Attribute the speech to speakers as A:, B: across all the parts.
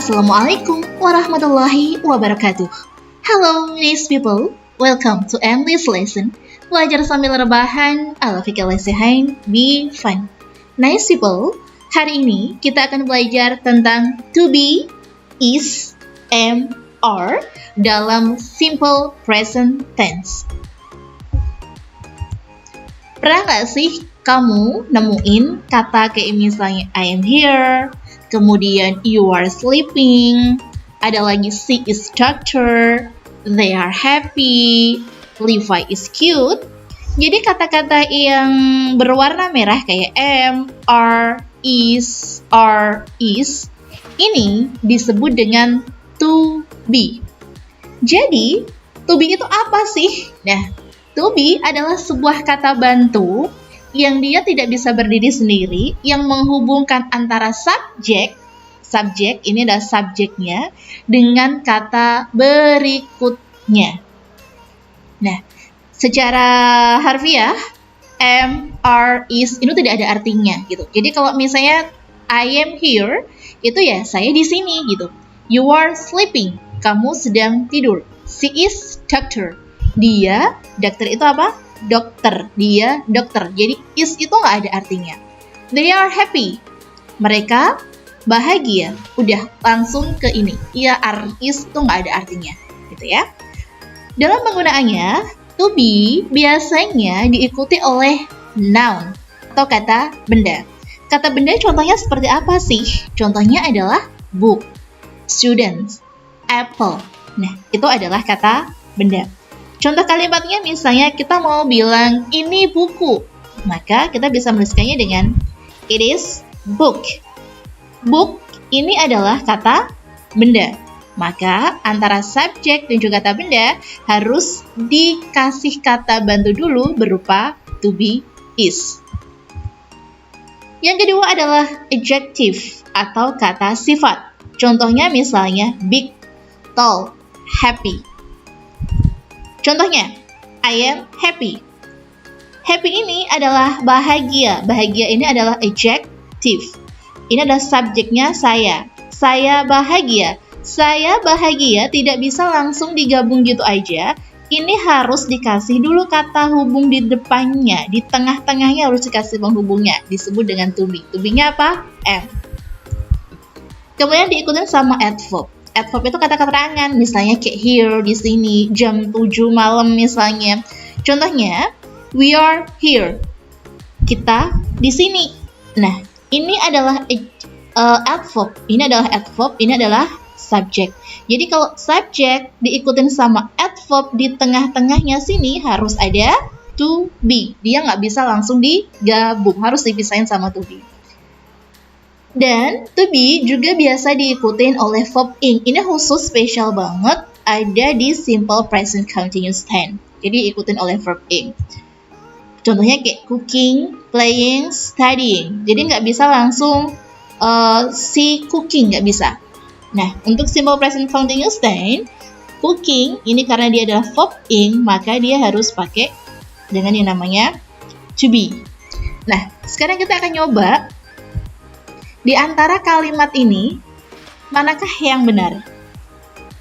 A: Assalamualaikum warahmatullahi wabarakatuh. Hello nice people, welcome to Emily's lesson. Belajar sambil rebahan, ala fikir lesehan, be fun. Nice people, hari ini kita akan belajar tentang to be, is, am, are dalam simple present tense. Pernah gak sih kamu nemuin kata kayak misalnya I am here, kemudian you are sleeping, ada lagi she is doctor, they are happy, Levi is cute. Jadi kata-kata yang berwarna merah kayak am, are, is ini disebut dengan to be. Jadi to be itu apa sih? Nah, to be adalah sebuah kata bantu yang dia tidak bisa berdiri sendiri, yang menghubungkan antara subjek ini adalah subjeknya, dengan kata berikutnya. Nah, secara harfiah, am, are, is itu tidak ada artinya gitu. Jadi kalau misalnya I am here, itu ya saya di sini gitu. You are sleeping, kamu sedang tidur. She is doctor, dia, dokter itu apa? Dokter, dia dokter. Jadi is itu nggak ada artinya. They are happy, mereka bahagia. Udah langsung ke ini. Iya, are, is itu nggak ada artinya, gitu ya. Dalam penggunaannya, to be biasanya diikuti oleh noun atau kata benda. Kata benda contohnya seperti apa sih? Contohnya adalah book, students, apple. Nah, itu adalah kata benda. Contoh kalimatnya misalnya kita mau bilang ini buku, maka kita bisa menuliskannya dengan it is book. Book ini adalah kata benda. Maka antara subjek dan juga kata benda harus dikasih kata bantu dulu berupa to be, is. Yang kedua adalah adjective atau kata sifat. Contohnya misalnya big, tall, happy. Contohnya, I am happy. Happy ini adalah bahagia. Bahagia ini adalah adjective. Ini adalah subjeknya saya. Saya bahagia. Saya bahagia tidak bisa langsung digabung gitu aja. Ini harus dikasih dulu kata hubung di depannya. Di tengah-tengahnya harus dikasih penghubungnya. Disebut dengan to be. To be-nya apa? Am. Kemudian diikutin sama adverb. Adverb itu kata keterangan, misalnya kayak here, di sini, jam 7 malam misalnya. Contohnya, we are here. Kita di sini. Nah, ini adalah adverb. Ini adalah adverb, ini adalah subjek. Jadi kalau subjek diikutin sama adverb di tengah-tengahnya sini harus ada to be. Dia nggak bisa langsung digabung, harus dipisahin sama to be. Dan to be juga biasa diikutin oleh verb ing. Ini khusus spesial banget, ada di simple present continuous tense. Jadi ikutin oleh verb ing. Contohnya kayak cooking, playing, studying. Jadi nggak bisa langsung si cooking, nggak bisa. Nah, untuk simple present continuous tense, cooking ini karena dia adalah verb ing, maka dia harus pakai dengan yang namanya to be. Nah, sekarang kita akan nyoba di antara kalimat ini, manakah yang benar?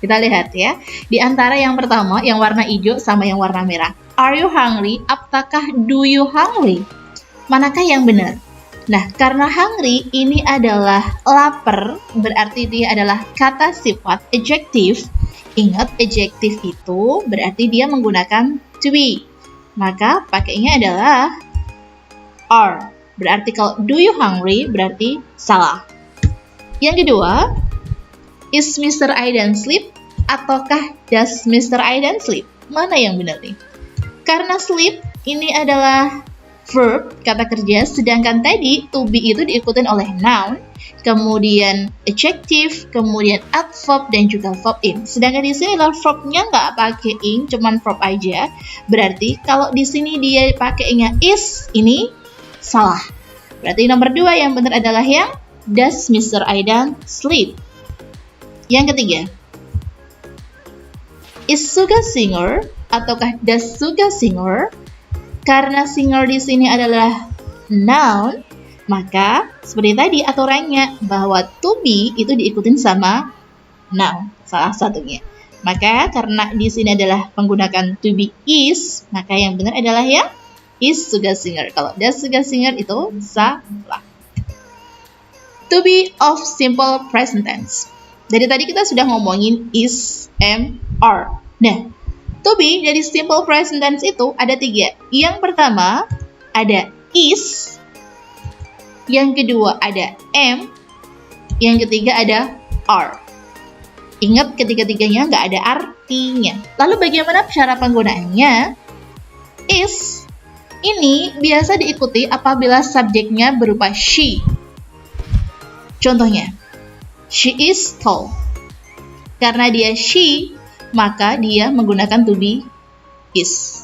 A: Kita lihat ya. Di antara yang pertama, yang warna hijau sama yang warna merah. Are you hungry? Apakah do you hungry? Manakah yang benar? Nah, karena hungry ini adalah lapar, berarti dia adalah kata sifat adjective. Ingat, adjective itu berarti dia menggunakan to be. Maka pakainya adalah are. Berarti kalau do you hungry berarti salah. Yang kedua, is Mr. Aidan sleep ataukah does Mr. Aidan sleep? Mana yang benar nih? Karena sleep ini adalah verb, kata kerja, sedangkan tadi to be itu diikutin oleh noun, kemudian adjective, kemudian adverb dan juga verb ing. Sedangkan di sini adalah verbnya nggak pakai ing, cuman verb aja. Berarti kalau di sini dia pakainya is, ini salah. Berarti nomor 2 yang benar adalah yang does Mr. Aidan sleep. Yang ketiga, is Suga singer ataukah does Suga singer? Karena singer di sini adalah noun, Maka seperti tadi aturannya bahwa to be itu diikutin sama noun salah satunya. Maka karena di sini adalah menggunakan to be is, maka yang benar adalah yang is juga singer. Kalau does juga singer itu salah. To be of simple present tense. Dari tadi kita sudah ngomongin is, am, are. Nah, to be dari simple present tense itu ada 3. Yang pertama ada is, yang kedua ada am, yang ketiga ada are. Ingat ketiga-tiganya nggak ada artinya. Lalu bagaimana cara penggunaannya? Is ini biasa diikuti apabila subjeknya berupa she. Contohnya, she is tall. Karena dia she, maka dia menggunakan to be is.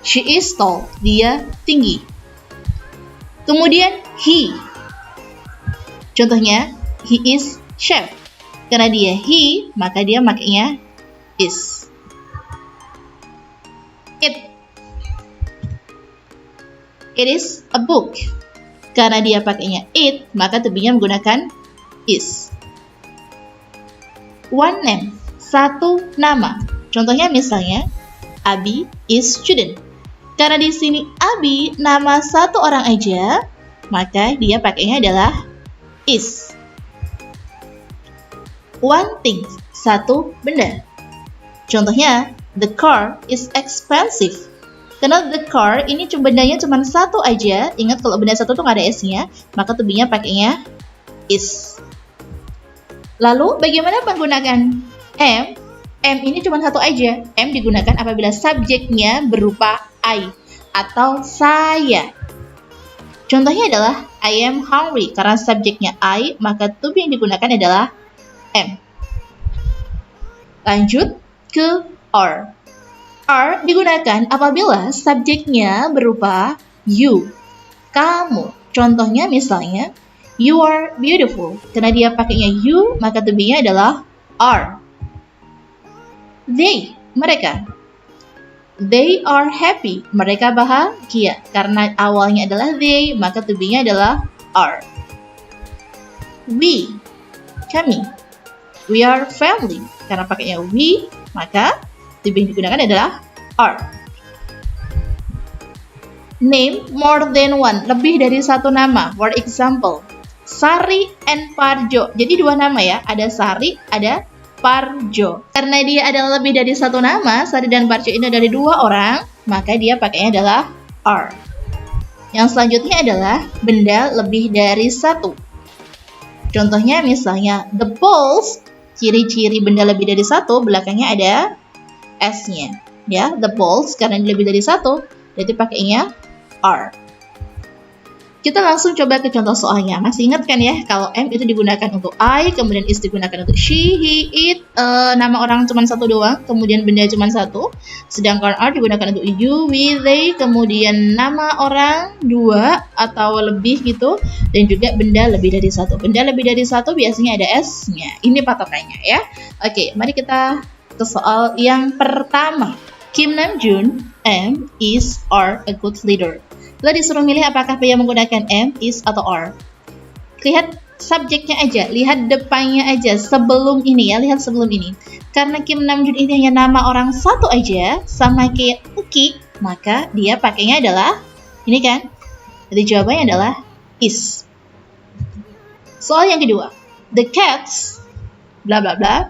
A: She is tall, dia tinggi. Kemudian he. Contohnya, he is chef. Karena dia he, maka dia makainya is. It is a book. Karena dia pakainya it, maka to be-nya menggunakan is. One name, satu nama. Contohnya misalnya, Abi is student. Karena di sini Abi nama satu orang aja, maka dia pakainya adalah is. One thing, satu benda. Contohnya, the car is expensive. Karena the car ini bendanya cuma satu aja. Ingat kalau benda satu tuh nggak ada s-nya, maka to be-nya pakainya is. Lalu bagaimana menggunakan am? Am ini cuma satu aja. Am digunakan apabila subjeknya berupa I atau saya. Contohnya adalah I am hungry. Karena subjeknya I, maka to be yang digunakan adalah am. Lanjut ke are. Are digunakan apabila subjeknya berupa you, kamu. Contohnya misalnya, you are beautiful. Karena dia pakainya you, maka to be-nya adalah are. They, mereka. They are happy. Mereka bahagia. Karena awalnya adalah they, maka to be-nya adalah are. We, kami. We are family. Karena pakainya we, maka to be yang digunakan adalah are. Name more than one. Lebih dari satu nama. For example, Sari and Parjo. Jadi dua nama ya. Ada Sari, ada Parjo. Karena dia adalah lebih dari satu nama, Sari dan Parjo ini dari dua orang, maka dia pakainya adalah are. Yang selanjutnya adalah benda lebih dari satu. Contohnya misalnya the balls, ciri-ciri benda lebih dari satu, belakangnya ada S-nya. Ya, the balls karena lebih dari satu, berarti pakainya are. Kita langsung coba ke contoh soalnya. Masih ingat kan ya, kalau am itu digunakan untuk I, kemudian is digunakan untuk she, he, it, nama orang cuma satu doang, kemudian benda cuma satu. Sedangkan are digunakan untuk you, we, they, kemudian nama orang dua atau lebih gitu, dan juga benda lebih dari satu. Benda lebih dari satu biasanya ada s-nya. Ini patokannya ya. Oke, mari kita ke soal yang pertama. Kim Namjoon, am, is, are a good leader. Lo disuruh milih apakah dia menggunakan am, is, atau are. Lihat subjeknya aja, lihat depannya aja sebelum ini ya, lihat sebelum ini. Karena Kim Namjoon ini hanya nama orang satu aja, sama kayak Uki, maka dia pakainya adalah, ini kan, jadi jawabannya adalah is. Soal yang kedua, the cats, bla bla bla,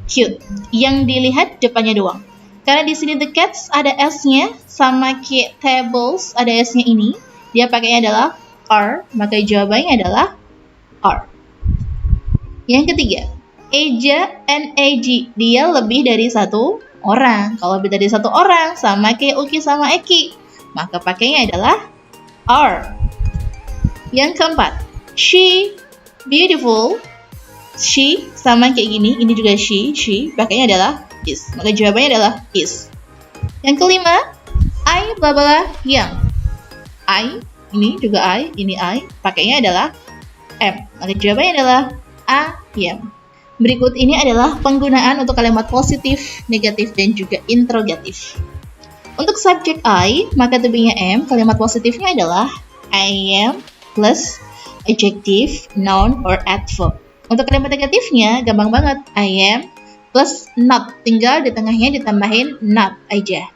A: cute. Yang dilihat depannya doang. Karena di sini the cats ada s-nya, sama kayak tables ada s-nya ini, dia pakainya adalah are, maka jawabannya adalah are. Yang ketiga, Eja and Eji, dia lebih dari satu orang. Kalau lebih dari satu orang, sama kayak Uki sama Eki, maka pakainya adalah are. Yang keempat, she, beautiful, she sama kayak gini, ini juga she, pakainya adalah is, maka jawabannya adalah is. Yang kelima, I bla bla yang. I, ini juga I, ini I, pakainya adalah am, maka jawabannya adalah a yang. Berikut ini adalah penggunaan untuk kalimat positif, negatif, dan juga interrogatif. Untuk subjek I, maka to be-nya am, kalimat positifnya adalah I am plus adjective, noun, or adverb. Untuk kalimat negatifnya gampang banget. I am plus not. Tinggal di tengahnya ditambahin not aja.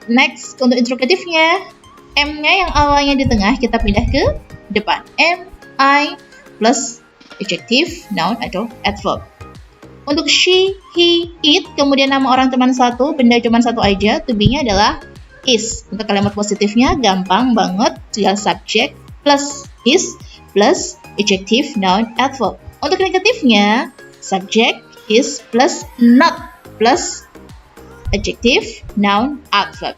A: Next, untuk interrogatifnya, M-nya yang awalnya di tengah kita pindah ke depan. Am, I, plus adjective, noun, atau adverb. Untuk she, he, it, kemudian nama orang cuma satu, benda cuma satu aja, to be-nya adalah is. Untuk kalimat positifnya gampang banget, tinggal subject plus is plus adjective, noun, adverb. Untuk negatifnya, subject is plus not plus adjective, noun, adverb.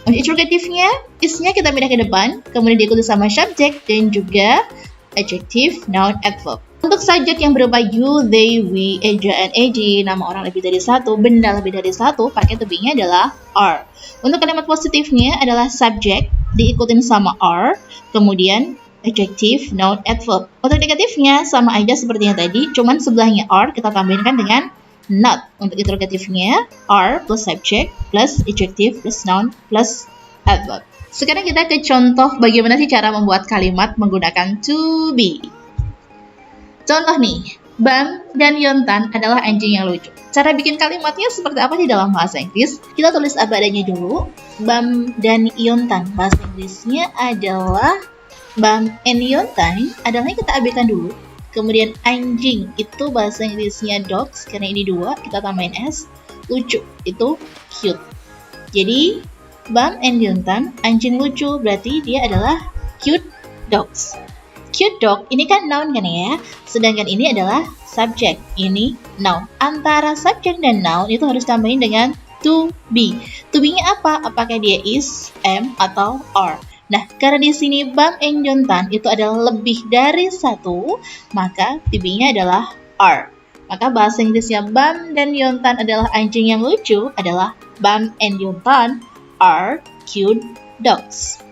A: Untuk interrogatifnya, is-nya kita pindah ke depan, kemudian diikuti sama subject dan juga adjective, noun, adverb. Untuk subjek yang berupa you, they, we, eja, and ag, nama orang lebih dari satu, benda lebih dari satu, pakai to be-nya adalah are. Untuk kalimat positifnya adalah subject, diikutin sama are, kemudian adjective, noun, adverb. Untuk negatifnya sama aja seperti yang tadi, cuman sebelahnya are kita tambahkan dengan not. Untuk interrogatifnya are plus subject plus adjective plus noun plus adverb. Sekarang kita ke contoh bagaimana sih cara membuat kalimat menggunakan to be. Contoh nih, Bam dan Yontan adalah anjing yang lucu. Cara bikin kalimatnya seperti apa sih dalam bahasa Inggris? Kita tulis apa adanya dulu. Bam dan Yontan. Bahasa Inggrisnya adalah Bam and Yontan. Adalah kita abaikan dulu. Kemudian anjing itu bahasa Inggrisnya dogs. Karena ini dua, kita tambahin s. Lucu itu cute. Jadi Bam and Yontan, anjing lucu, berarti dia adalah cute dogs. Cute dog, ini kan noun kan ya, sedangkan ini adalah subject, ini noun. Antara subject dan noun itu harus tambahin dengan to be. To be-nya apa? Apakah dia is, am, atau are? Nah, karena di sini Bam and Yontan itu adalah lebih dari satu, maka to be-nya adalah are. Maka bahasa Inggrisnya Bam dan Yontan adalah anjing yang lucu adalah Bam and Yontan are cute dogs.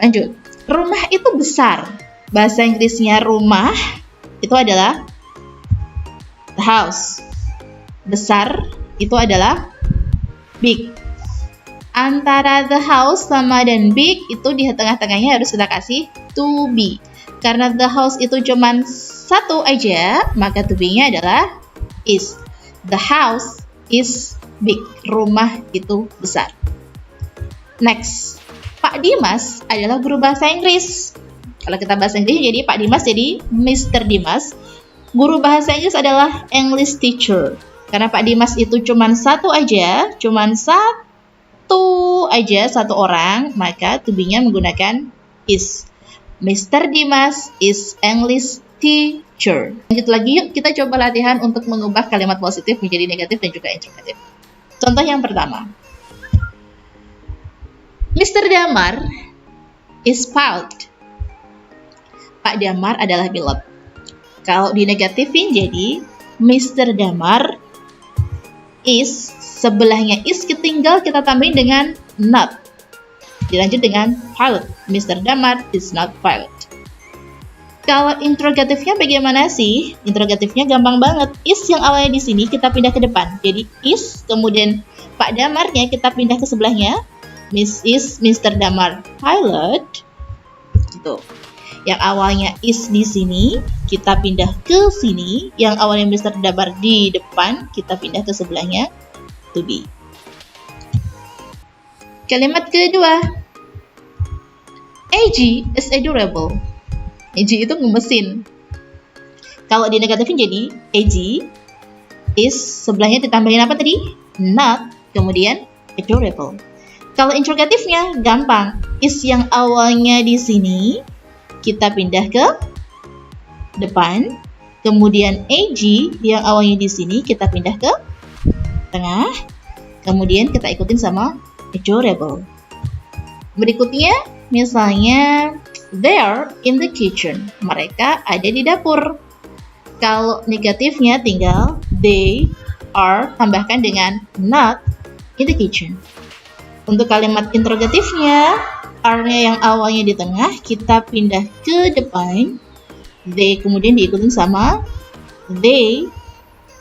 A: Lanjut. Rumah itu besar. Bahasa Inggrisnya rumah itu adalah the house. Besar itu adalah big. Antara the house sama dan big itu di tengah-tengahnya harus kita kasih to be. Karena the house itu cuma satu aja, maka to be-nya adalah is. The house is big. Rumah itu besar. Next. Pak Dimas adalah guru bahasa Inggris. Kalau kita bahasa Inggris jadi Pak Dimas jadi Mr. Dimas. Guru bahasa Inggris adalah English teacher. Karena Pak Dimas itu cuman satu aja, satu orang, maka to be-nya menggunakan is. Mr. Dimas is English teacher. Lanjut lagi yuk, kita coba latihan untuk mengubah kalimat positif menjadi negatif dan juga interrogatif. Contoh yang pertama. Mr. Damar is proud. Pak Damar adalah pilot. Kalau dinegatifin jadi Mr. Damar is, sebelahnya is tinggal kita tambahin dengan not. Dilanjut dengan pilot. Mr. Damar is not pilot. Kalau interrogatifnya bagaimana sih? Interrogatifnya gampang banget. Is yang awalnya di sini kita pindah ke depan. Jadi is, kemudian Pak Damarnya kita pindah ke sebelahnya. Is Mr. Damar pilot? Gitu. Yang awalnya is di sini, kita pindah ke sini. Yang awalnya Mr. Damar di depan, kita pindah ke sebelahnya to be. Kalimat kedua. AG is adorable. AG itu ngemesin. Kalau di negatifin jadi AG is, sebelahnya ditambahin apa tadi? Not, kemudian adorable. Kalau interrogatifnya gampang. Is yang awalnya di sini kita pindah ke depan, kemudian AG yang awalnya di sini kita pindah ke tengah, kemudian kita ikutin sama adorable. Berikutnya misalnya they are in the kitchen. Mereka ada di dapur. Kalau negatifnya tinggal they are tambahkan dengan not in the kitchen. Untuk kalimat interrogatifnya, are-nya yang awalnya di tengah, kita pindah ke depan. They kemudian diikutin sama they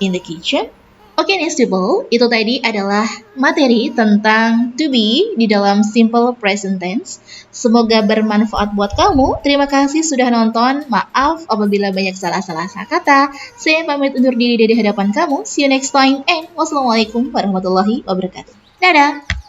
A: in the kitchen. Oke nih people, itu tadi adalah materi tentang to be di dalam simple present tense. Semoga bermanfaat buat kamu. Terima kasih sudah nonton. Maaf apabila banyak salah-salah kata. Saya pamit undur diri dari hadapan kamu. See you next time and wassalamualaikum warahmatullahi wabarakatuh. Dadah!